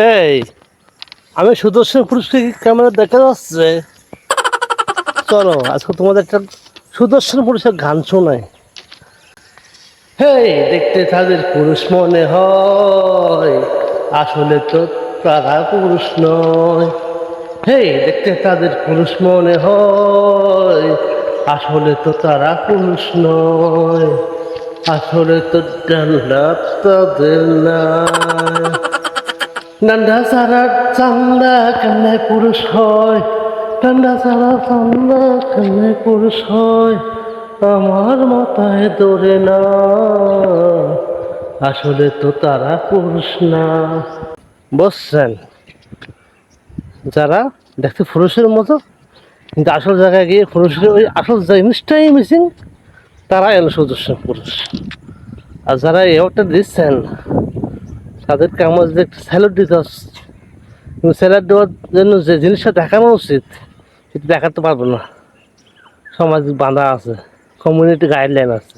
এই আমি সুদর্শন পুরুষকে কি ক্যামেরা দেখা যাচ্ছে? চলো আজকে তোমাদের একটা সুদর্শন পুরুষের গান শোনাই। হেই, দেখতে তাদের পুরুষ মনে হয়, আসলে তো তারা পুরুষ নয়। হেই, দেখতে তাদের পুরুষ মনে হয়, আসলে তো তারা পুরুষ নয়। আসলে তো ডান্ডা তাদের নাই। ডান্ডা ছাড়া চান্দা কেমনে পুরুষ হয়? ডান্ডা ছাড়া চান্দা কেমনে পুরুষ হয়? আমার মাথায় ধরে না, আসলে তো তারা পুরুষ না। বুঝছেন? যারা দেখতে পুরুষের মতো কিন্তু আসল জায়গায় গিয়ে পুরুষের ওই আসল জিনিসটাই মিসিং, তারাই হলো সুদর্শন পুরুষ। আর যারা এই অ্যাওয়ার্ডটা দিচ্ছেন তাদেরকে আমার যে একটা স্যালুট দিতে হচ্ছে। কিন্তু স্যালুট দেওয়ার জন্য যে জিনিসটা দেখানো উচিত সেটা দেখাতে পারবো না। সমাজ বাঁধা আছে, কমিউনিটি গাইডলাইন আছে।